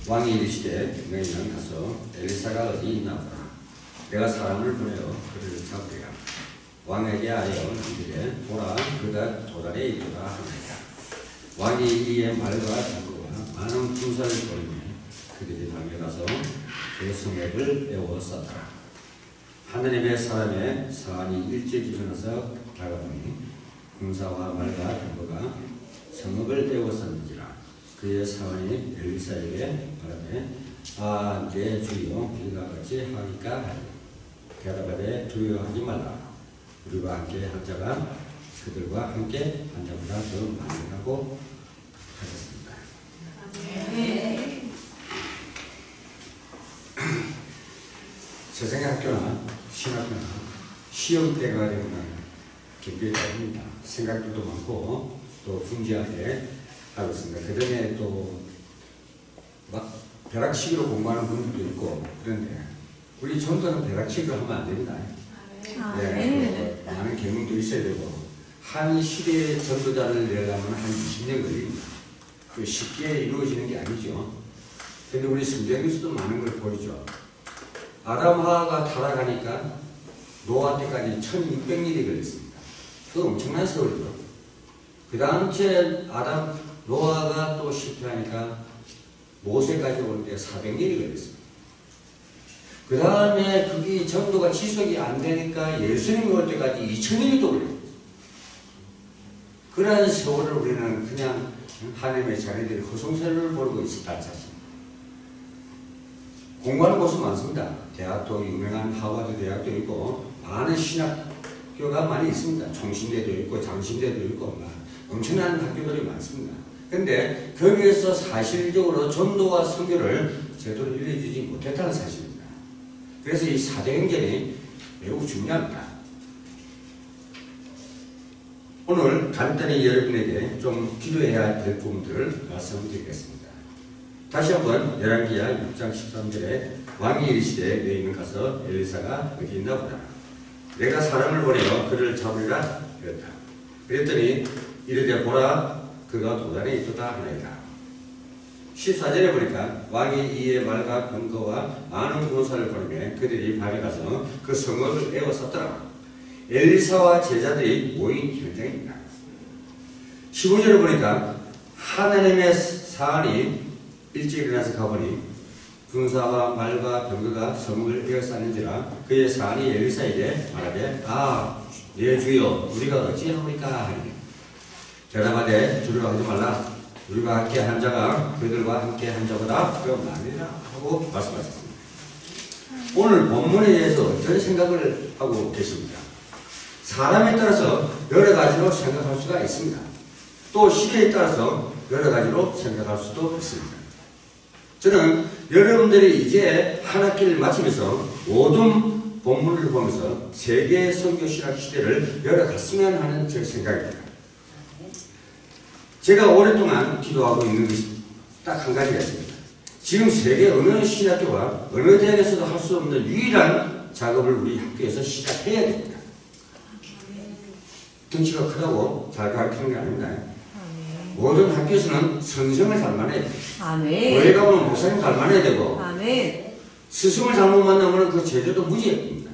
왕이 이르시되 너희는 가서 엘리사가 어디 있나 보라. 내가 사람을 보내어 그를 잡으리라. 왕에게 하여 이르되 보라 그가 도단에 있도다 하나이다. 왕이 이에 말과 장구와 많은 군사를 보이며 그들이 달려가서 그 성읍을 에워 쌌더라. 하느님의 사람의 사안이 일찍 일어나서 다가오니 군사와 말과 장구가 성읍을 에워 쌌는지라. 그의 사원이 엘리사에게 말하되 아 내 주여 우리가 같이 하니까 하리. 대답하되 두려워하지 말라. 우리와 함께 한 자가 그들과 함께 한 자보다 더 많으라고 하셨습니다. 세상의 학교나 신학교나 시험 때가 되면 굉장히 다릅니다. 생각들도 많고 또 분주하게 하고 있습니다. 그 전에 또 막 벼락치기로 공부하는 분들도 있고 그런데 우리 전도는 벼락치기로 하면 안 됩니다. 네, 많은 경험도 있어야 되고 한 시대의 전도자를 내려면 한 20년 걸립니다. 쉽게 이루어지는 게 아니죠. 근데 우리 성경에서도 많은 걸 보이죠. 아담 하와가 타락하니까 노아 때까지 1600일이 걸렸습니다. 그거 엄청난 세월이죠. 그 다음 주에 노아가 또 실패하니까 모세까지 오는데 400일이 걸렸습니다. 그 다음에 그게 전도가 지속이 안 되니까 예수님이 올 때까지 2000년이 또 걸렸어요. 그런 세월을 우리는 그냥 하나님의 자녀들이 허송세월을 보고 있었다는 사실. 공부하는 곳은 많습니다. 대학도 유명한 하버드 대학도 있고 많은 신학교가 많이 있습니다. 총신대도 있고 장신대도 있고 엄청난 학교들이 많습니다. 근데 거기에서 사실적으로 전도와 선교를 제대로 일러주지 못했다는 사실입니다. 그래서 이 사도행전이 매우 중요합니다. 오늘 간단히 여러분에게 좀 기도해야 될 부분들을 말씀드리겠습니다. 다시 한번 열왕기하 6장 13절에 왕이 이르시되 너희는 가서 엘리사가 어디 있나 보라. 내가 사람을 보내어 그를 잡으리라 그랬다. 그랬더니 이르되 보라 그가 도단에 있도다 하나이다. 14절에 보니까 왕이 이에 말과 병거와 많은 군사를 보내며 그들이 달려가서 그 성읍을 에워 쌌더라. 엘리사와 제자들이 모인 현장입니다. 15절에 보니까 하나님의 사안이 일찍 일어나서 가보니 군사와 말과 병거가 성읍을 에워 쌌는지라. 그의 사안이 엘리사에게 말하되 아 내 주여 우리가 어찌하오리까 하니 대답하되 두려워하지 말라. 우리가 함께 한 자가 그들과 함께 한 자보다 더 많으리라 하고 말씀하셨습니다. 오늘 본문에 대해서 어떤 생각을 하고 계십니까? 사람에 따라서 여러 가지로 생각할 수가 있습니다. 또 시대에 따라서 여러 가지로 생각할 수도 있습니다. 저는 여러분들이 이제 한 학기를 마치면서 모든 본문을 보면서 세계 선교신학 시대를 열어갔으면 하는 제 생각입니다. 제가 오랫동안 기도하고 있는 것이 딱 한 가지가 있습니다. 지금 세계 어느 신학교가 어느 대학에서도 할 수 없는 유일한 작업을 우리 학교에서 시작해야 됩니다. 덩치가 크다고 잘 가르치는 게 아닙니다. 모든 학교에서는 선생을 닮아내야 돼요. 교회 가면 목사님 닮아내야 되고 스승을 잘못 만나면 그 제자도 무지입니다.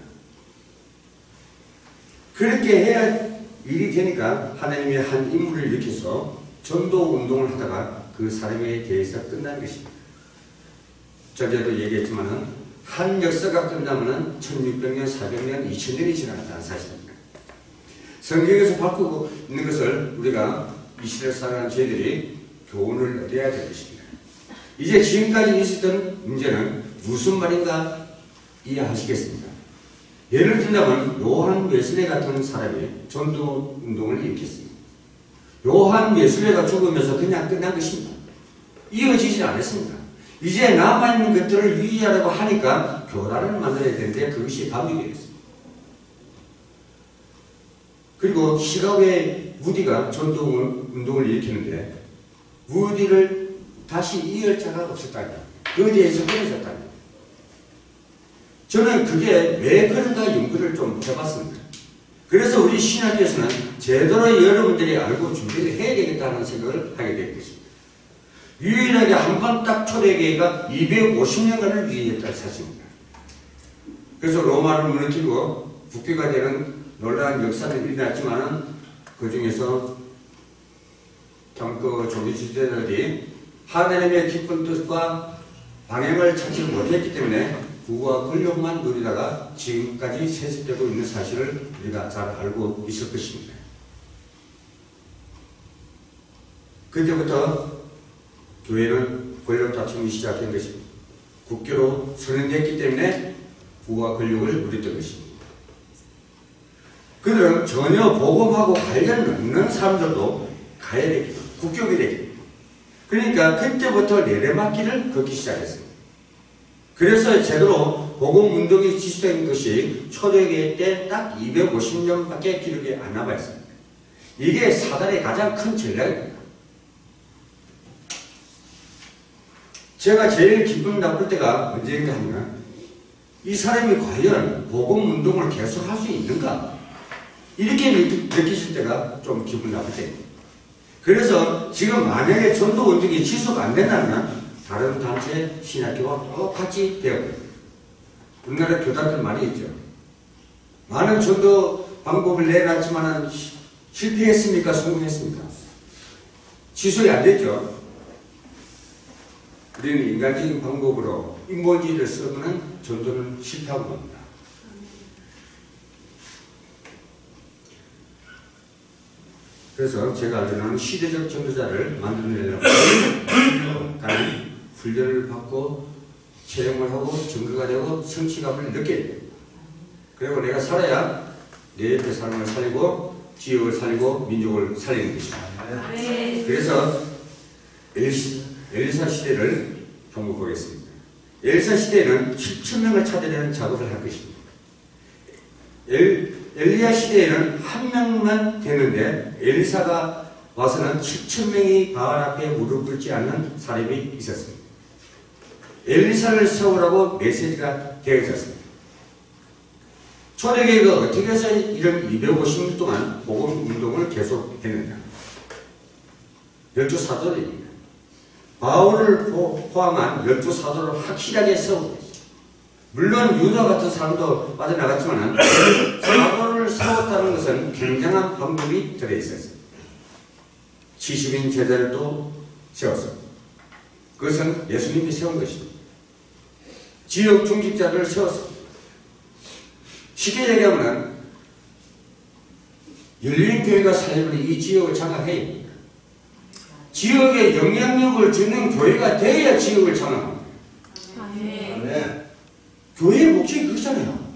그렇게 해야 일이 되니까 하나님이 한 인물을 일으켜서 전도 운동을 하다가 그 사람에 대해서 끝난 것입니다. 전에도 얘기했지만은 한 역사가 끝나면은 1600년, 400년, 2000년이 지나간다는 사실입니다. 성경에서 바꾸고 있는 것을 우리가 이 시대를 살아가는 저희들이 교훈을 얻어야 될 것입니다. 이제 지금까지 있었던 문제는 무슨 말인가 이해하시겠습니다. 예를 들자면 요한 웨슬레 같은 사람이 전도 운동을 일으켰습니다. 요한 웨슬레가 죽으면서 그냥 끝난 것입니다. 이어지지 않았습니다. 이제 남아있는 것들을 유지하려고 하니까 교단을 만들어야 되는데 그것이 감리교였습니다. 그리고 시카고의 무디가 전도 운동을 일으키는데 무디를 다시 이을 자가 없었다니 그에 대해서 끊어졌다니 저는 그게 왜 그런가 연구를 좀 해봤습니다. 그래서 우리 신학교에서는 제대로 여러분들이 알고 준비를 해야 되겠다는 생각을 하게 될 것입니다. 유일하게 한 번 딱 초대교회가 250년간을 유지했다는 사실입니다. 그래서 로마를 무너뜨리고 국교가 되는 놀라운 역사는 일어났지만은 그 중에서 그 조기 지도자들이 하나님의 깊은 뜻과 방향을 찾지 못했기 때문에 부와 권력만 누리다가 지금까지 세습되고 있는 사실을 우리가 잘 알고 있을 것입니다. 그때부터 교회는 권력 다툼이 시작된 것입니다. 국교로 선언됐기 때문에 부와 권력을 누렸던 것입니다. 그들은 전혀 복음하고 관련 없는 사람들도 가야 되겠다. 국교가 되겠다. 그러니까 그때부터 내려막길을 걷기 시작했습니다. 그래서 제대로 복음운동이 지시된 것이 초대교회 때 딱 250년밖에 기록이 안 남아있습니다. 이게 사단의 가장 큰 전략입니다. 제가 제일 기분 나쁠 때가 언제인가 하면 이 사람이 과연 복음운동을 계속할 수 있는가? 이렇게 느끼실 때가 좀 기분 나쁠 때입니다. 그래서 지금 만약에 전도운동이 지속 안 된다면 다른 단체 신학교와 똑같이 되어버립니다. 우리나라 교단들 많이 있죠. 많은 전도 방법을 내놨지만 실패했습니까? 성공했습니까? 지속이 안 됐죠. 우리는 인간적인 방법으로 인본주의를 쓰면 전도는 실패하고 맙니다. 그래서 제가 알기로는 시대적 전도자를 만들어내려고 훈련을 받고 체험을 하고 증거가 되고 성취감을 느껴야 돼요. 그리고 내가 살아야 내 옆에 사람을 살리고 지역을 살리고 민족을 살리는 것입니다. 그래서 엘리사 시대를 한번 보겠습니다. 엘리사 시대에는 7,000명을 찾아내는 작업을 할 것입니다. 엘리야 시대에는 한 명만 되는데 엘리사가 와서는 7,000명이 바알 앞에 무릎 꿇지 않는 사람이 있었습니다. 엘리사를 세우라고 메시지가 되어졌습니다. 초대교회가 어떻게 해서 이런 250년 동안 복음 운동을 계속했느냐? 12사도들입니다. 바울을 포함한 12사도를 확실하게 세우고 있습니다. 물론 유다 같은 사람도 빠져나갔지만 사도를 세웠다는 것은 굉장한 방법이 들어있었습니다. 70인 제자를 또 세웠습니다. 그것은 예수님이 세운 것입니다. 지역 중직자를 세웠습니다. 쉽게 얘기하면 열린교회가 살려면 이 지역을 장악해야 합니다. 지역에 영향력을 주는 교회가 돼야 지역을 장악합니다. 교회의 목적이 그렇잖아요.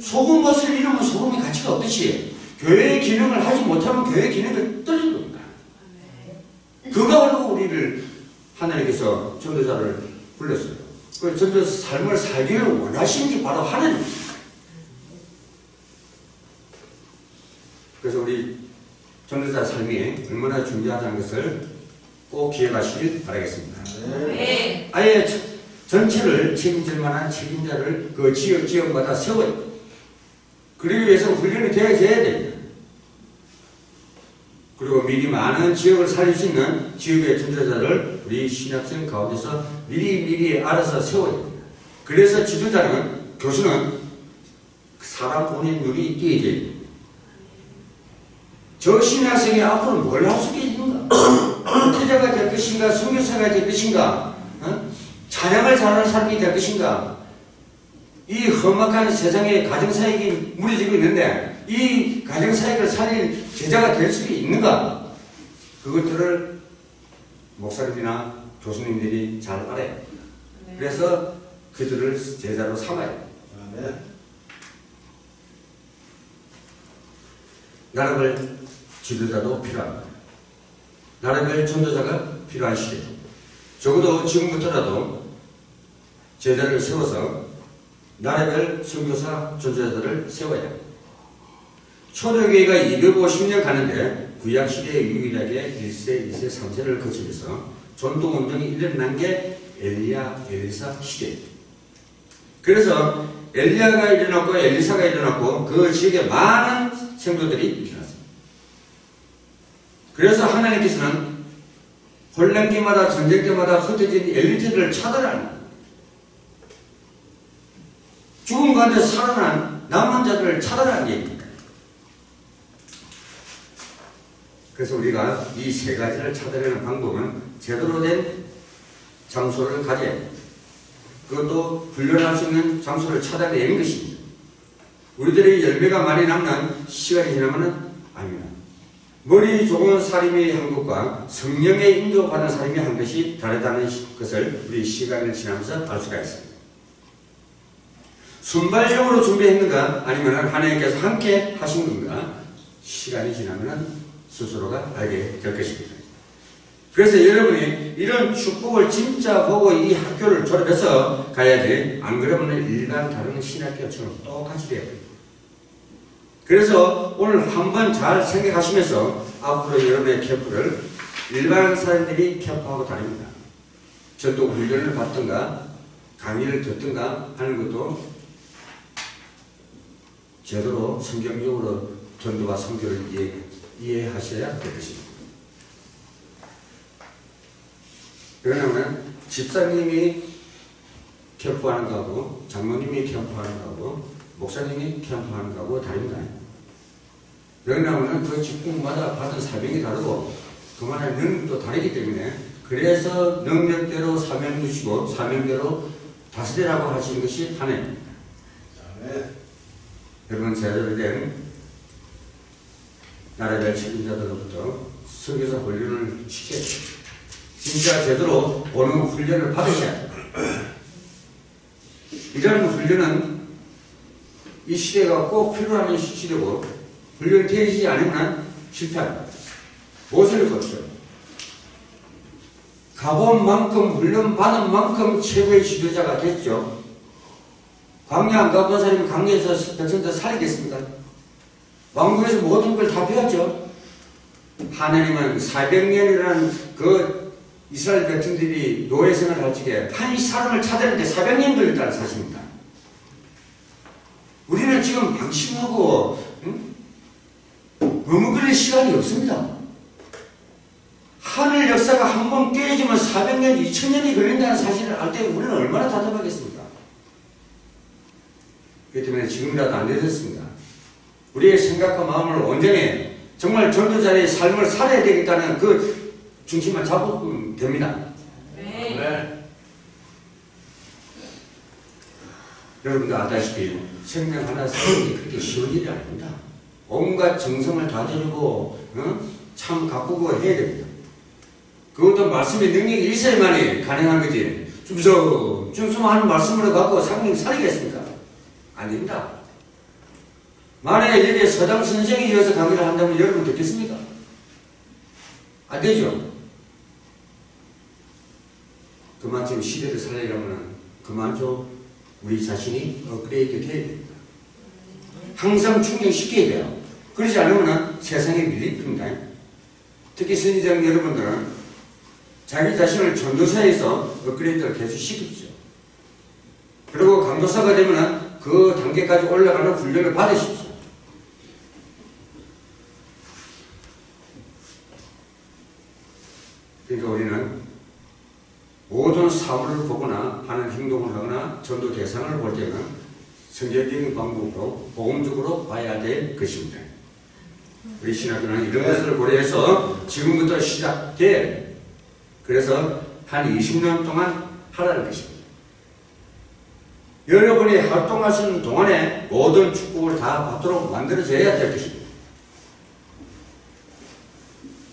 소금밭을 잃으면 소금의 가치가 없듯이 교회의 기능을 하지 못하면 교회의 기능을 떨어질 겁니다. 그거 가지고 우리를 하나님께서 전도자를 불렀어요. 그 전도자 삶을 살기를 원하시는 게 바로 하나님입니다. 그래서 우리 전도자 삶이 얼마나 중요하다는 것을 꼭 기억하시길 바라겠습니다. 아예 전체를 책임질 만한 책임자를 그 지역마다 세워요. 그러기 위해서 훈련이 되어져야 됩니다. 그리고 미리 많은 지역을 살릴 수 있는 지역의 전도자를 우리 신학생 가운데서 미리 알아서 세워야 됩니다. 그래서 지도자는, 교수는 사람 보낸 눈이 띄어져야 됩니다. 저 신학생이 앞으로 뭘 할 수 있는가? 목회자가 될 것인가? 선교사가 될 것인가? 찬양을 잘하는 사람이 될 것인가? 이 험악한 세상에 가정사역이 무너지고 있는데 이 가정사역을 살릴 제자가 될 수 있는가? 그것들을 목사님이나 교수님들이 잘 알아요. 그래서 그들을 제자로 삼아요. 나라별 지도자도 필요합니다. 나라별 전도자가 필요한 시대. 적어도 지금부터라도 제자를 세워서 나라별 선교사 전도자들을 세워야 합니다. 초대교회가 250년 가는데 구약시대에 유일하게 1세, 2세, 3세를 거치면서 전도운동이 일어난 게 엘리야, 엘리사 시대입니다. 그래서 엘리야가 일어났고 엘리사가 일어났고 그 지역에 많은 생도들이 일어났습니다. 그래서 하나님께서는 혼란기마다 전쟁 때마다 흩어진 엘리트들을 차단하는 거예요. 죽은 가운데 살아난 남은 자들을 차단하는 얘기입니다. 그래서 우리가 이 세 가지를 차단하는 방법은 제대로 된 장소를 가져야 합니다. 그것도 훈련할 수 있는 장소를 찾아내는 것입니다. 우리들의 열매가 많이 남는 시간이 지나면 아닙니다. 머리 좋은 사람이 한 것과 성령의 인도받은 사람이 한 것이 다르다는 것을 우리 시간을 지나면서 알 수가 있습니다. 순발력으로 준비했는가 아니면 하나님께서 함께 하신 건가 시간이 지나면 스스로가 알게 될 것입니다. 그래서 여러분이 이런 축복을 진짜 보고 이 학교를 졸업해서 가야지, 안 그러면 일반 다른 신학교처럼 똑같이 돼요. 그래서 오늘 한번 잘 생각하시면서 앞으로 여러분의 캠프를 일반 사람들이 캠프하고 다닙니다. 전도 훈련을 받든가 강의를 듣든가 하는 것도 제대로 성경적으로 전도와 성교를 이해하셔야 될 것입니다. 왜냐하면 집사님이 캠프하는 거하고 장로님이 캠프하는 거하고 목사님이 캠프하는 거하고 다릅니다. 왜냐하면 그 직분마다 받은 사명이 다르고 그만한 능력도 다르기 때문에, 그래서 능력대로 사명 주시고 사명대로 다스리라고 하시는 것이 하나님입니다. 여러분, 제대로 된 나라별 책임자들로부터 선교사 훈련을 시켜야 됩니다. 진짜 제대로 오는 훈련을 받으셔야 합니다. 이런 훈련은 이 시대가 꼭 필요한 시대고, 훈련이 되어지지 않으면 실패합니다. 무엇을 거쳐요? 가본 만큼, 훈련 받은 만큼 최고의 지도자가 됐죠. 광야 안 가본 사람이 광야에서 백성들 살리겠습니까? 왕궁에서 모든 걸 다 배웠죠. 하나님은 400년이라는 그 이스라엘 백성들이 노예 생활을 할 적에 한 사람을 찾아내는데 400년 걸렸다는 사실입니다. 우리는 지금 방심하고 머뭇거릴 시간이 없습니다. 하늘 역사가 한 번 깨지면 400년, 2000년이 걸린다는 사실을 알 때 우리는 얼마나 답답하겠습니까? 그렇기 때문에 지금이라도 안 되셨습니다. 우리의 생각과 마음을 온전히 정말 전도자의 삶을 살아야 되겠다는 그 중심만 잡으면 됩니다. 네. 여러분도 아다시피 생명 하나 사는 게 그렇게 쉬운 일이 아닙니다. 온갖 정성을 다 들이고 참 가꾸고 해야 됩니다. 그것도 말씀의 능력이 있어야만이 가능한 거지. 중수하는 말씀으로 갖고 상님 살리겠습니까? 아닙니다. 만약에 여기에 서당 선생이 이어서 강의를 한다면 여러분 듣겠습니까? 안 되죠. 그만 지금 시대를 살리려면 그만 좀 우리 자신이 업그레이드 돼야 됩니다. 항상 충전시켜야 돼요. 그러지 않으면 세상에 밀립니다. 특히 선지자 여러분들은 자기 자신을 전도사에서 업그레이드를 계속 시키죠. 그리고 강도사가 되면 그 단계까지 올라가는 훈련을 받으십시오. 그러니까 우리는 모든 사물을 보거나 하는 행동을 하거나 전도 대상을 볼 때는 성경적인 방법으로 복음적으로 봐야 될 것입니다. 우리 신학교는 이런 것을 고려해서 지금부터 시작돼야 됩니다. 그래서 한 20년 동안 하라는 것입니다. 여러분이 활동하시는 동안에 모든 축복을 다 받도록 만들어져야 될 것입니다.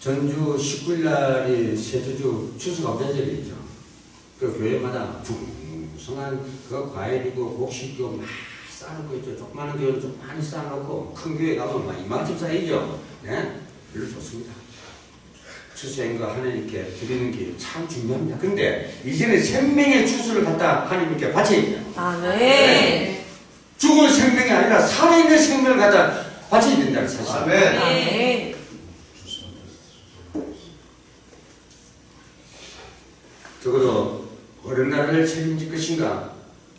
전주 19일날이 세주주 추수감사절이죠. 그 교회마다 풍성한 그 과일이고 곡식이고 막 쌓아놓고 있죠. 조그마한 교회는 좀 많이 쌓아놓고 큰 교회 가면 막 이만큼 쌓이죠. 네? 별로 좋습니다. 추수행과 하나님께 드리는 게 참 중요합니다. 근데 이제는 생명의 추수를 갖다 하나님께 바쳐야 돼요. 아, 네. 죽은 생명이 아니라 살아있는 생명을 갖다 바쳐야 된다는 사실. 아, 네. 적어도 어른 나라를 책임질 것인가?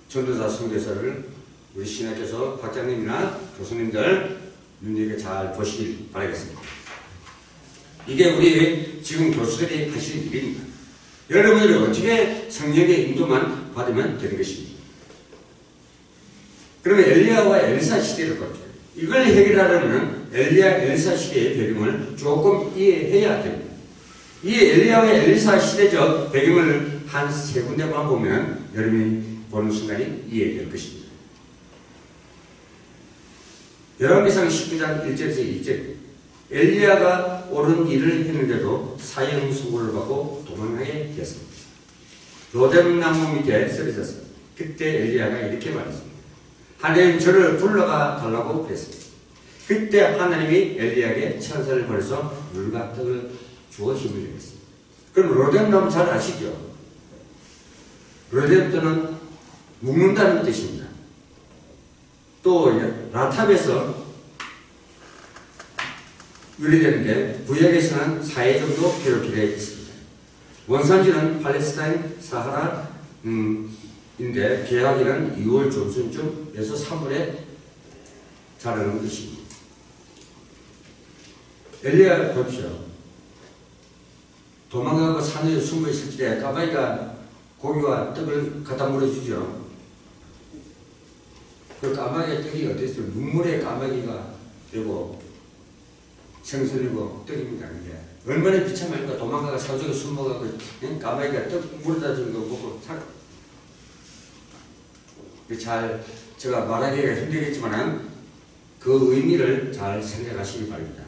전도자 선교사를 우리 신학교에서 박장님이나 교수님들 눈여겨 잘 보시길 바라겠습니다. 이게 우리 지금 교수들이 하시는 일입니다. 여러분들이 어떻게 성령의 인도만 받으면 되는 것입니다. 그러면 엘리야와 엘리사 시대를 봅시다. 이걸 해결하려면 엘리야, 엘리사 시대의 배경을 조금 이해해야 됩니다. 이 엘리야와 엘리사 시대적 배경을 한 세 군데만 보면 여러분이 보는 순간이 이해될 것입니다. 열왕기상 19장 1절에서 2절. 엘리야가 옳은 일을 했는데도 사형 선고를 받고 도망하게 되었습니다. 로뎀나무 밑에 쓰러졌습니다. 그때 엘리야가 이렇게 말했습니다. 하나님 저를 불러가 달라고 그랬습니다. 그때 하나님이 엘리야에게 천사를 보내서 물과 떡을 주어 힘을 내겠습니다. 그럼 로뎀나무 잘 아시죠? 로뎀나무는 묶는다는 뜻입니다. 또 라탑에서 유래되는데 구약에서는 4회 정도 기록되어 있습니다. 원산지는 팔레스타인 사하라인데 개화기는 2월 중순쯤에서 3월에 자라는 것입니다. 엘리야 보십시오. 도망가고 산에 숨어 있을 때 까마귀가 고기와 떡을 갖다 물어주죠. 그 까마귀의 떡이 어땠어요? 눈물의 까마귀가 되고 생선이고 떡입니다. 이게 얼마나 비참할까. 도망가가 사족에 숨어가고 까마귀가 떡 물어다 준 거 먹고 잘 제가 말하기가 힘들겠지만 그 의미를 잘 생각하시기 바랍니다.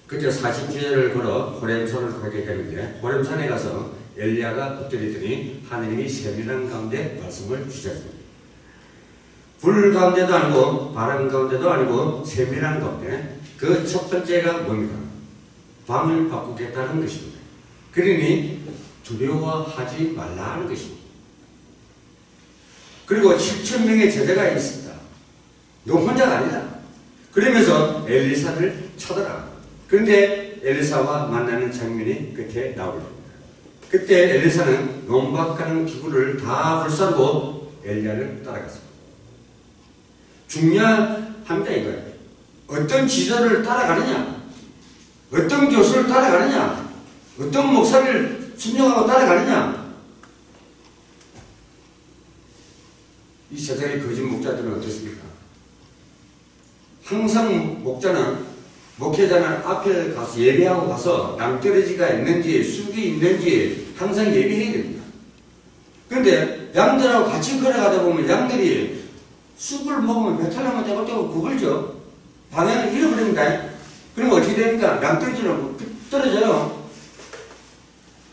그때 40주년을 걸어 호렘산을 가게 되는데 호렘산에 가서 엘리야가 엎드리더니 하나님이 세밀한 가운데 말씀을 주셨습니다. 불 가운데도 아니고 바람 가운데도 아니고 세밀한 가운데 그 첫 번째가 뭡니까? 방을 바꾸겠다는 것입니다. 그러니 두려워하지 말라는 것입니다. 그리고 7,000명의 제자가 있습니다. 너 혼자가 아니다. 그러면서 엘리사를 찾아라. 그런데 엘리사와 만나는 장면이 끝에 나오게 됩니다. 그때 엘리사는 논박하는 기구를 다 불사르고 엘리야를 따라갔습니다. 중요합니다 이거예요. 어떤 지도를 따라가느냐, 어떤 교수를 따라가느냐, 어떤 목사를 순종하고 따라가느냐. 이 세상의 거짓 목자들은 어떻습니까? 항상 목회자는 앞에 가서 예배하고 가서 낭떠러지가 있는지 쑥이 있는지 항상 예배해야 됩니다. 그런데 양들하고 같이 걸어가다 보면 양들이 쑥을 먹으면 배탈 나면 떼고 구불죠. 방향을 잃어버립니다. 그러면 어떻게 됩니까? 낭떠러지는 떨어져요.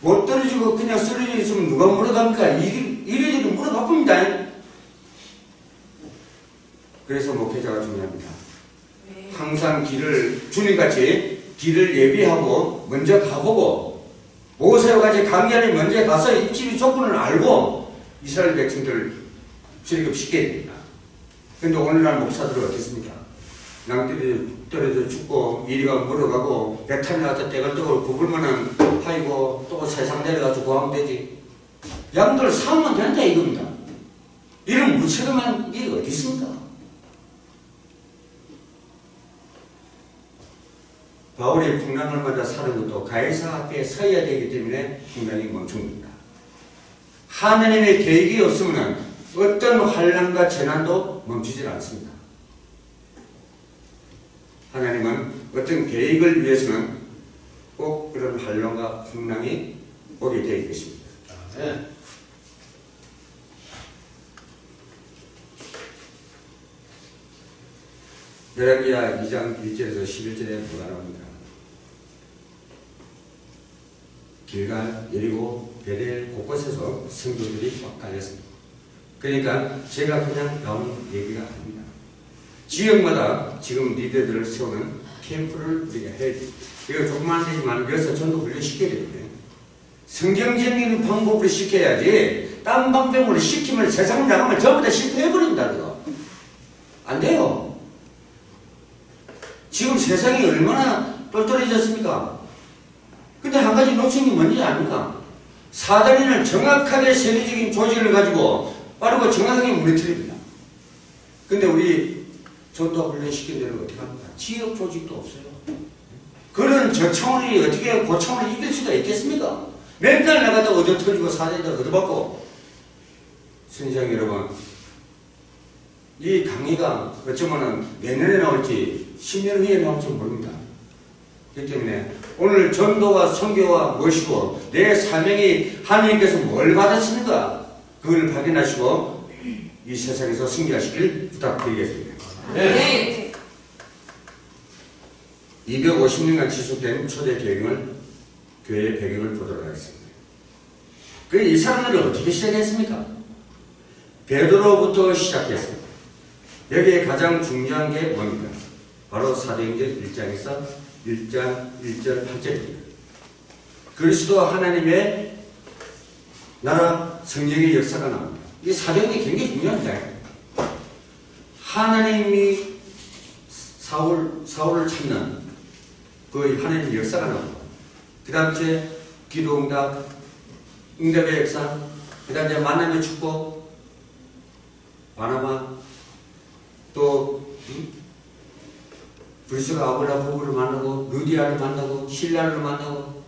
못 떨어지고 그냥 쓰러져 있으면 누가 물어갑니까? 이리저리 물어갑니다. 그래서 목회자가 중요합니다. 항상 주님같이 길을 예비하고 먼저 가보고 모세와 같이 강야를 먼저 가서 입지의 조건을 알고 이스라엘 백성들을 출애굽시켜야 됩니다. 그런데 오늘날 목사들은 어떻습니까? 낭떠러지 떨어져 죽고 이리가 물어가고 배탈 나서 떼글떼글 구불만은 파이고 또 세상 내려가서 구하면 되지. 양들 사면 된다 이겁니다. 이런 무책임한 일이 어디 있습니까? 바울이 풍랑을 맞아 사는 것도 가이사 앞에 서야 되기 때문에 풍랑이 멈춥니다. 하나님의 계획이 없으면 어떤 환난과 재난도 멈추질 않습니다. 하나님은 어떤 계획을 위해서는 꼭 그런 환난과 풍랑이 오게 될 것입니다. 네. 열왕기하 2장 1절에서 11절에 뭐가 나옵니다. 길갈, 여리고, 베델 곳곳에서 성도들이 막 깔렸습니다. 그러니까 제가 그냥 나온 얘기가 아닙니다. 지역마다 지금 리더들을 세우는 캠프를 우리가 해야 됩니다. 이거 조금만 되지만 여기서 전도 훈련시켜야 됩니다. 성경적인 방법으로 시켜야지 딴 방법으로 시키면 세상 나가면 전부 다 실패해버린다. 그거 안 돼요. 지금 세상이 얼마나 똘똘해졌습니까? 근데 한 가지 놓친 게 뭔지 압니까? 사단이는 정확하게 세계적인 조직을 가지고 빠르고 정확하게 무너뜨립니다. 근데 우리 전도 훈련 시킨 데는 어떻게 합니까? 지역 조직도 없어요. 그런 저차원이 어떻게 고차원을 이길 수가 있겠습니까? 맨날 나가다 얻어 터지고 사대다 얻어받고. 선생 여러분, 이 강의가 어쩌면은 내년에 나올지 10년 후에 나올지 모릅니다. 그렇기 때문에 오늘 전도와 선교와 무엇이고 내 사명이 하나님께서 뭘 받았습니까? 그걸 확인하시고 이 세상에서 승리하시길 부탁드리겠습니다. 네. 250년간 지속된 초대 교육을 교회의 배경을 보도록 하겠습니다. 이 사람들은 어떻게 시작했습니까? 베드로부터 시작했습니다. 여기에 가장 중요한 게 뭡니까? 바로 사도행전 1장에서 1장 1절 8절입니다. 그리스도 하나님의 나라 성령의 역사가 나옵니다. 이 사도행전이 굉장히 중요합니다. 하나님이 사울을 찾는 그 하나님의 역사가 나옵니다. 그 다음에 기도응답, 응답의 역사, 그 다음에 만남의 축복, 바나바, 또 브리스가 아볼라 부부를 만나고 루디아를 만나고 신라를 만나고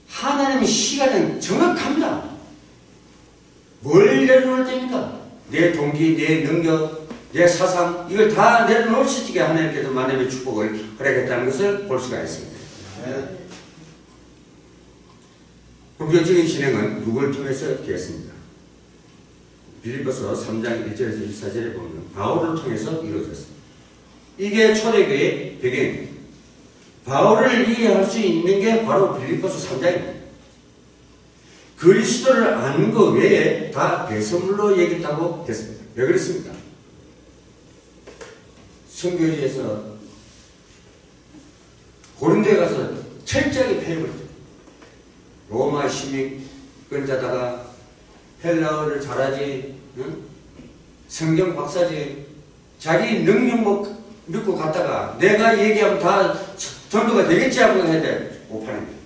하나님의 시간은 정확합니다. 뭘 내려놓을 때입니까? 내 동기, 내 능력, 내 사상 이걸 다 내려놓을 수 있게 하나님께서 만남의 축복을 허락했다는 것을 볼 수가 있습니다. 본격적인 진행은 누구를 통해서 되었습니다. 빌립보서 3장 1절에서 14절에 보면 바울을 통해서 이루어졌습니다. 이게 초대교회의 배경입니다. 바울을 이해할 수 있는 게 바로 빌립보서 3장입니다. 그리스도를 아는 것 외에 다 배설물로 얘기했다고 했습니다. 왜 그랬습니까? 선교지에서 고린도에 가서 철저하게 패해버렸죠. 로마 시민권자다가 헬라어를 잘하지, 응? 성경 박사지, 자기 능력 믿고 갔다가 내가 얘기하면 다 전도가 되겠지 하고 했는데 못 파는 거예요.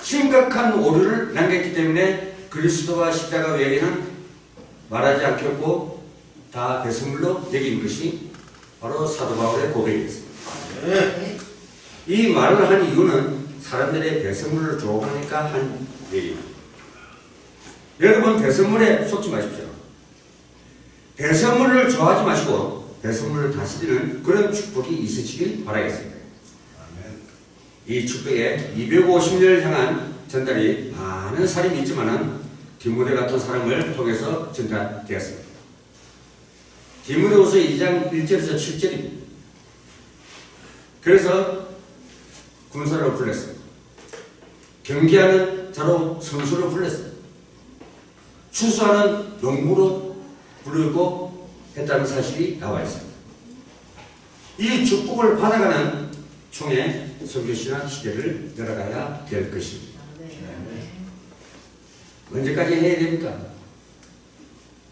심각한 오류를 남겼기 때문에 그리스도와 십자가 외에는 말하지 않겠고 다 배설물로 여긴 것이 바로 사도 바울의 고백이었습니다. 이 말을 한 이유는 사람들의 배설물을 좋아하니까 한 얘기입니다. 여러분 배설물에 속지 마십시오. 배설물을 좋아하지 마시고 배설물을 다스리는 그런 축복이 있으시길 바라겠습니다. 이 축복에 250년을 향한 전달이 많은 사람이 있지만은 디모데 같은 사람을 통해서 전달되었습니다. 디모데후서 2장 1절에서 7절입니다. 그래서 군사로 불렀어요. 경기하는 자로 선수로 불렀어요. 추수하는 농부로 부르고 했다는 사실이 나와 있습니다. 이 축복을 받아가는 총의 선교신학 시대를 열어가야 될 것입니다. 언제까지 해야 됩니까?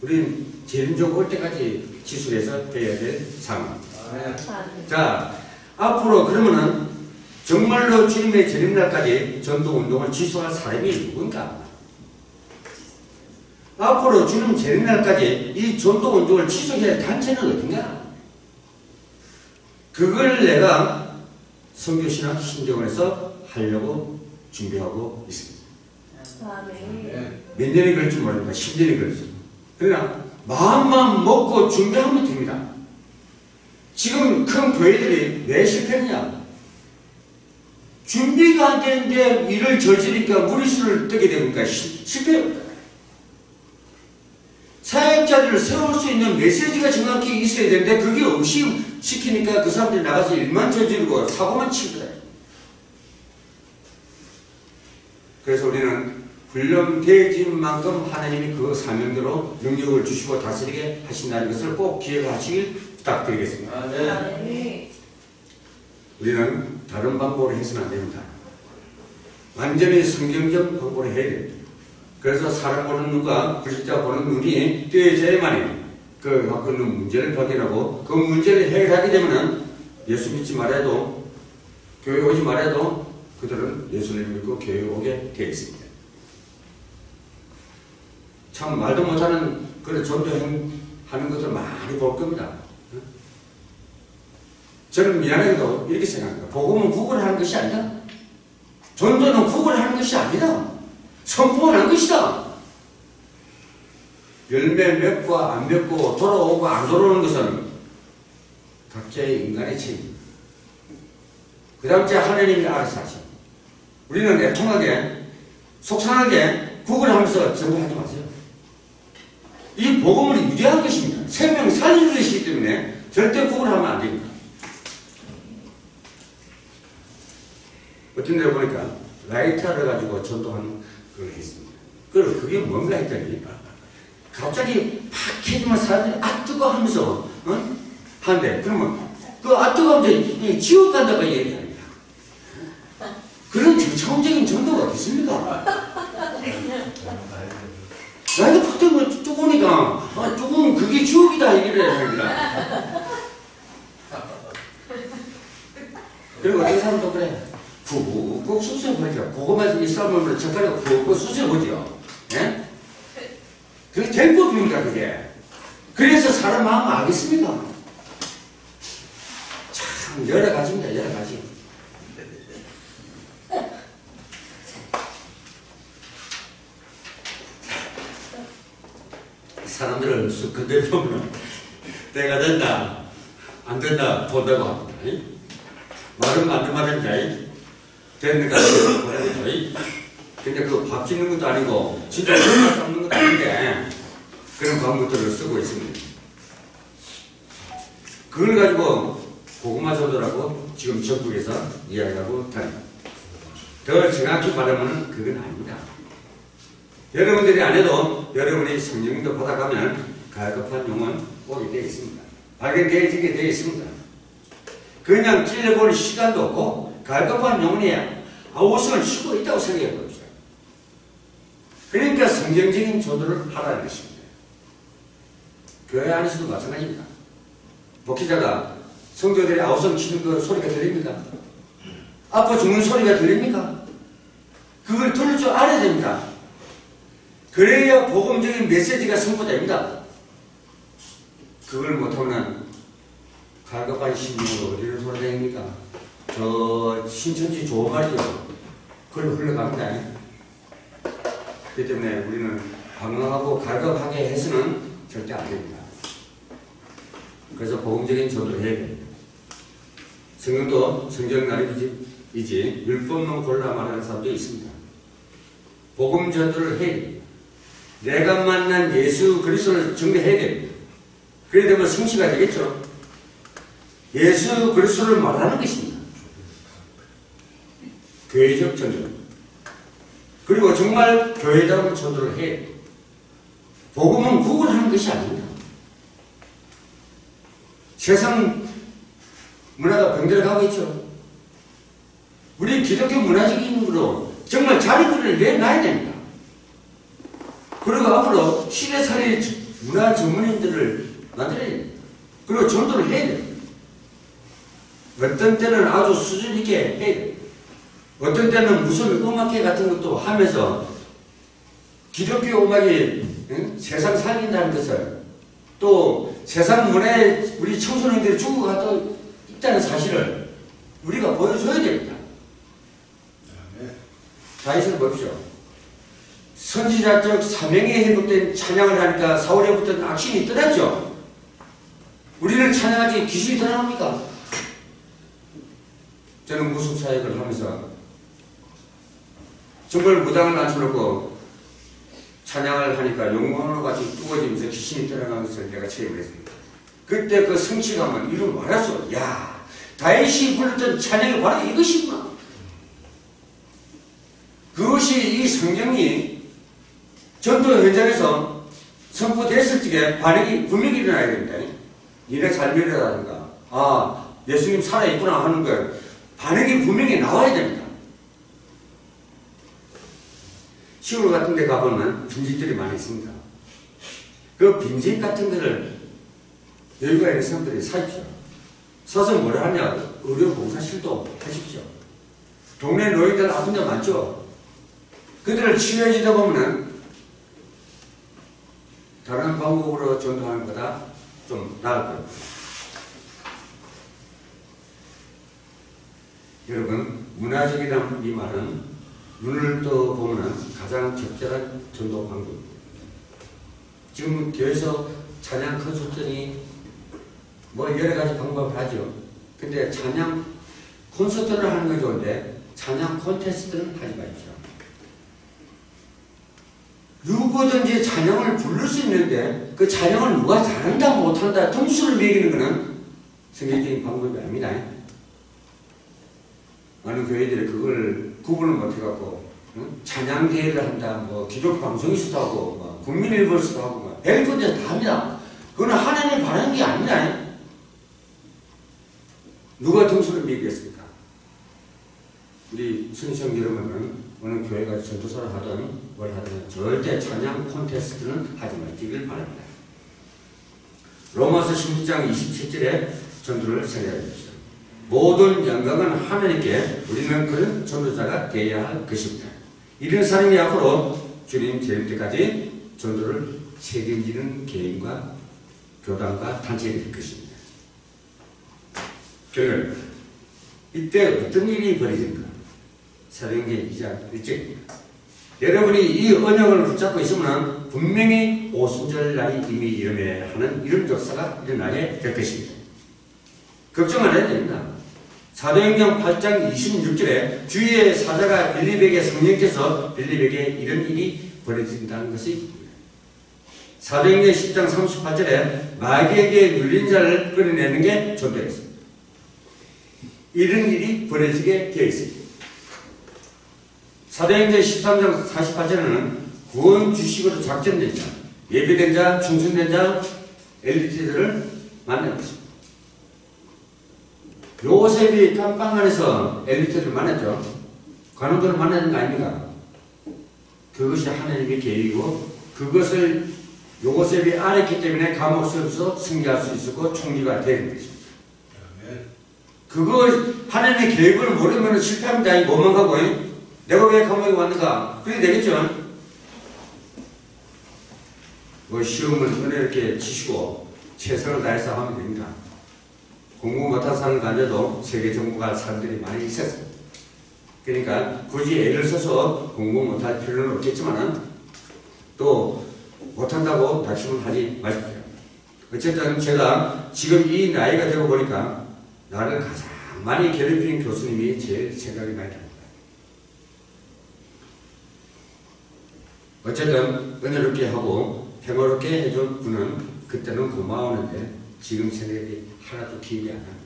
우린 재림적 올 때까지 기술해서 해야 될 상황입니다. 자, 앞으로 그러면은 정말로 주님의 재림날까지 전도운동을 지속할 사람이 누군가? 앞으로 주님 재림날까지 이 전도운동을 지속해야 할 단체는 어딘가? 그걸 내가 선교신학 신정원에서 하려고 준비하고 있습니다. 몇 년이 걸릴지 모릅니다. 10년이 걸릴지. 그러나 마음만 먹고 준비하면 됩니다. 지금 큰 교회들이 왜 실패했냐? 준비가 안 되는데 일을 저지르니까 무리수를 뜨게 되니까 실패합니다. 사역자들을 세울 수 있는 메시지가 정확히 있어야 되는데 그게 없이 시키니까 그 사람들이 나가서 일만 저지르고 사고만 치더라. 그래서 우리는 훈련되어진 만큼 하나님이 그 사명대로 능력을 주시고 다스리게 하신다는 것을 꼭 기억하시길 부탁드리겠습니다. 우리는 다른 방법으로 해서는 안 됩니다. 완전히 성경적 방법으로 해야 됩니다. 그래서 사람 보는 눈과 불신자 보는 눈이 떼어져야만이 그 갖고 있는 문제를 발견하고 그 문제를 해결하게 되면 예수 믿지 말아도 교회 오지 말아도 그들은 예수를 믿고 교회 오게 되어 있습니다. 참 말도 못하는 그런 전도 하는 것을 많이 볼 겁니다. 저는 미안하게도 이렇게 생각합니다. 복음은 구걸하는 것이 아니다. 전도는 구걸하는 것이 아니다. 선포하는 것이다. 열매 맺고 안 맺고 돌아오고 안 돌아오는 것은 각자의 인간의 책임. 그 다음 째 하나님이 알아서 하시고 우리는 애통하게 속상하게 구걸하면서 전도하지 마세요. 이 복음은 위대한 것입니다. 생명 살리는 것이기 때문에 절대 구걸하면 안 됩니다. 어떤 데 보니까 라이터를 가지고 전도하는 걸 했습니다. 그게 뭔가 했더니 갑자기 팍 켜지면 사람들이 아 뜨거 하면서 하는데 그러면 그 아 뜨거 하면서 지옥 간다고 얘기합니다. 그런 저차원적인 전도가 어디 있습니까? 라이터 팍 뜨고 뜨거우니까 뜨거우면 그게 지옥이다 얘기를 해야 됩니다. 그리고 어떤 사람도 그래. 푹푹 수술해보죠. 고구마 이 썰물을 젓가락으로 푹푹 수술해보죠. 예? 그게 된 법입니까, 그게? 그래서 사람 마음 알겠습니까? 참, 여러 가지입니다, 여러 가지. 사람들을 그대로 보면 때가 된다, 안 된다, 본다고 합니다. 말은 맞는 말인데, 됐는가 보내야죠. 근데 그 밥 짓는 것도 아니고 진짜 얼마 삶는 것도 아닌데 그런 방법들을 쓰고 있습니다. 그걸 가지고 고구마 전도라고 지금 전국에서 이야기하고 다닙니다. 더 정확히 말하면 그건 아닙니다. 여러분들이 안 해도 여러분이 성령도 받아가면 갈급한 영은 오게 되어 있습니다. 발견되어지게 되어 있습니다. 그냥 찔러볼 시간도 없고 갈급한 영혼이 아우성을 쉬고 있다고 생각해 봅시다. 그러니까 성경적인 전도를 하라는 것입니다. 교회 안에서도 마찬가지입니다. 목회자가 성도들이 아우성 치는 그 소리가 들립니까? 아파 죽는 소리가 들립니까? 그걸 들을 줄 알아야 됩니다. 그래야 복음적인 메시지가 선포됩니다. 그걸 못하면 갈급한 심령으로 어디를 돌아다닙니까? 저 신천지 좋은 말이죠. 그걸로 흘러갑니다. 그렇기 때문에 우리는 방황하고 갈급하게 해서는 절대 안 됩니다. 그래서 복음적인 전도를 해야 됩니다. 성경도 성경 나름이지 율법론 골라 말하는 사람도 있습니다. 복음 전도를 해야 됩니다. 내가 만난 예수 그리스도를 증거해야 됩니다. 그래야 되면 성취가 되겠죠. 예수 그리스도를 말하는 것입니다. 교회적 전도. 그리고 정말 교회다운 전도를 해야 돼요. 복음은 구걸하는 것이 아닙니다. 세상 문화가 병들어가고 있죠. 우리 기독교 문화적인으로 정말 자리를 내놔야 됩니다. 그리고 앞으로 시대살이 문화 전문인들을 만들어야 됩니다. 그리고 전도를 해야 됩니다. 어떤 때는 아주 수준 있게 해야 됩니다. 어떤 때는 무슨 음악회 같은 것도 하면서 기독교 음악이 세상 살린다는 것을 또 세상 문화에 우리 청소년들이 죽어가고 있다는 사실을 우리가 보여줘야 됩니다. 다윗을 보십시오. 선지자적 사명에 회복된 찬양을 하니까 사울에 붙은 악신이 떠났죠. 우리는 찬양하지 귀신이 떠나갑니까? 저는 무속 사역을 하면서 정말 무당을 앉혀놓고 찬양을 하니까 영광으로 같이 뚜어지면서 귀신이 떠나가는 것을 내가 체험을 했습니다. 그때 그 성취감은 이루 말할 수 없어요. 야, 다윗이 불렀던 찬양이 바로 이것이구나. 그것이 이 성경이 전도 현장에서 선포됐을 적에 반응이 분명히 일어나야 됩니다. 니네 삶이라든가 아 예수님 살아있구나 하는 거 반응이 분명히 나와야 됩니다. 시골 같은 데 가보면 빈집들이 많이 있습니다. 그 빈집 같은 데를 여유가 있는 사람들이 사십시오. 서서 뭐라 하냐 의료 봉사실도 하십시오. 동네 노인들 아픈 데 많죠. 그들을 치료해 주다 보면은 다른 방법으로 전도하는 것보다 좀 나을 거예요. 여러분, 문화적이라는 이 말은 눈을 떠 보면 가장 적절한 전도 방법입니다. 지금 교회에서 찬양 콘서트니 뭐 여러 가지 방법을 하죠. 근데 찬양 콘서트를 하는 건 좋은데 찬양 콘테스트는 하지 마십시오. 누구든지 찬양을 부를 수 있는데 그 찬양을 누가 잘한다 못한다 점수를 매기는 것은 성경적인 방법이 아닙니다. 많은 교회들이 그걸 구분을 못해갖고 찬양 대회를 한다, 뭐 기독교 방송에서도 하고, 뭐 국민일보에서도 하고, 뭐 벨코드에서 다 합니다. 그건 하나님이 바라는 게 아닙니다. 누가 점수를 매기겠습니까? 우리 순시형 여러분은 어느 교회가 전도사를 하든 뭘 하든 절대 찬양 콘테스트는 하지 마시길 바랍니다. 로마서 16장 27절에 전도를 생각해 주십시오. 모든 영광은 하나님께 우리는 그런 전도자가 되어야 할 것입니다. 이런 사람이 앞으로 주님 재림 때까지 전도를 책임지는 개인과 교단과 단체가 될 것입니다. 결론, 이때 어떤 일이 벌어진가? 사도행전 2장 1절입니다. 여러분이 이 언약을 붙잡고 있으면 분명히 오순절 날이 이미 일어나야 하는 이런 역사가 일어나게 될 것입니다. 걱정 안 해도 됩니다. 사도행전 8장 26절에 주의 사자가 빌립에게 성령께서 빌립에게 이런 일이 벌어진다는 것이 사도행전 10장 38절에 마귀에게 눌린 자를 끌어내는 게 전도였습니다. 이런 일이 벌어지게 되어 있습니다. 사도행전 13장 48절에는 구원 주식으로 작정된 자, 예비된 자, 충성된 자, 엘리트들을 만나는 것입니다. 요셉이 깜빵 안에서 엘리트를 만났죠. 관원들을 만나는 거 아닙니까? 그것이 하나님의 계획이고 그것을 요셉이 알았기 때문에 감옥 속에서 승리할 수 있었고 총리가 되는 것입니다. 그거 하나님의 계획을 모르면 실패합니다. 뭐만 가고 내가 왜 감옥에 왔는가? 그래 되겠죠. 뭐 시험을 은혜롭게 치시고 최선을 다해서 하면 됩니다. 공부 못한 사람을 가져도 세계 정부가 사람들이 많이 있었어요. 그러니까 굳이 애를 써서 공부 못할 필요는 없겠지만 또 못한다고 낙심을 하지 마십시오. 어쨌든 제가 지금 이 나이가 되고 보니까 나를 가장 많이 괴롭히는 교수님이 제일 생각이 많이 납니다. 어쨌든 은혜롭게 하고 평화롭게 해준 분은 그때는 고마웠는데 지금 생각이 하나도 기억이 안 납니다.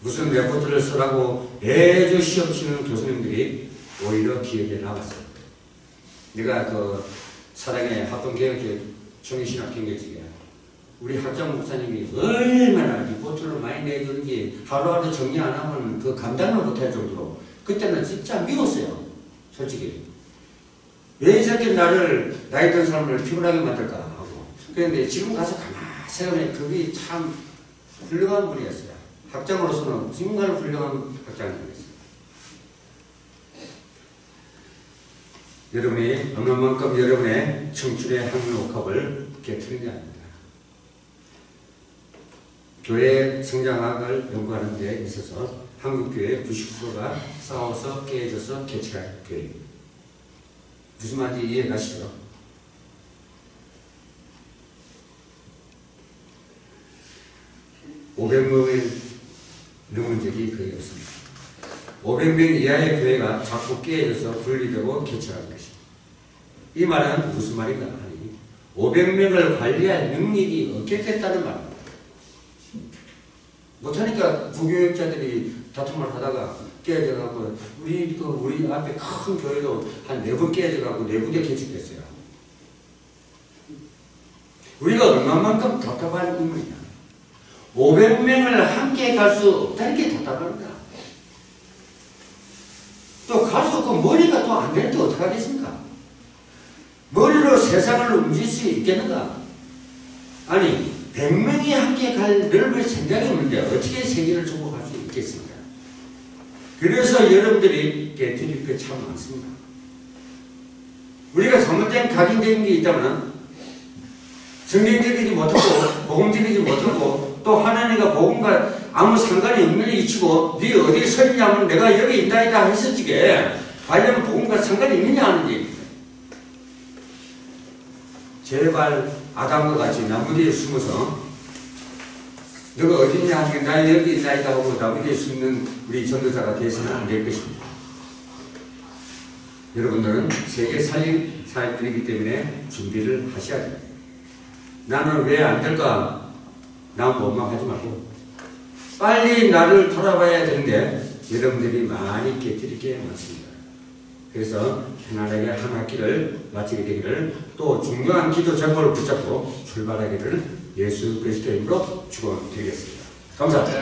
무슨 레포트를 쓰라고 매주 시험 치는 교수님들이 오히려 기억에 남았어요. 내가 그 사랑의 합동개혁 총회신학경제직에 우리 학장 목사님이 얼마나 리포트를 많이 내주는지 하루하루 정리 안 하면 그 감당을 못할 정도로 그때는 진짜 미웠어요. 솔직히. 왜 이 새끼 나를 나이 든 사람을 피곤하게 만들까 하고. 그런데 지금 가서 가만히 생각해 그게 참 훌륭한 분이었어요. 학장으로서는 정말 훌륭한 학장님이었어요. 여러분이 어느 만큼 여러분의 청춘의 항록합을 깨트린 게 아닙니다. 교회 성장학을 연구하는 데 있어서 한국교회 90%가 싸워서 깨져서 개척한 교회입니다. 무슨 말인지 이해가시죠? (500명이) 넘은 적이 거의 없습니다. 500명 이하의 교회가 자꾸 깨져서 분리되고 개척한 것입니다. 이 말은 무슨 말인가 하니 500명을 관리할 능력이 없게 됐다는 말입니다. 못하니까 부교육자들이 다툼을 하다가 깨져가고 우리 앞에 큰 교회도 한 4번 깨져가고 4군데 개척됐어요. 우리가 얼마만큼 답답한 인물이냐. 500명을 함께 갈 수 없다는 게 답답합니다. 또 가서 그 머리가 또 안 되는데 어떡하겠습니까? 머리로 세상을 움직일 수 있겠는가? 아니 100명이 함께 갈 넓은 생각이 없는데 어떻게 세계를 정복할 수 있겠습니까? 그래서 여러분들이 깨트릴 게 참 많습니다. 우리가 잘못된 각인적인 게 있다면 성경적이지 못하고 복음적이지 못하고 또 하나님과 복음과 아무 상관이 없는 위치고 네 어디에 서 있냐면 내가 여기 있다이다 했었지게 과연 복음과 상관이 있느냐 하는 얘기입니다. 제발 아담과 같이 나무 뒤에 숨어서 너가 어디냐 하는 나 여기 있다이다 하고 나무 뒤에 숨는 우리 전도자가 되어서는 안 될 것입니다. 여러분들은 세계 살릴 사람들이기 때문에 준비를 하셔야 됩니다. 나는 왜 안 될까? 난 원망하지 말고 빨리 나를 돌아봐야 되는데 여러분들이 많이 깨뜨릴 게 많습니다. 그래서 편안하게 한 학기를 마치게 되기를 또 중요한 기도 제목을 붙잡고 출발하기를 예수 그리스도의 이름으로 축원드리겠습니다. 감사합니다.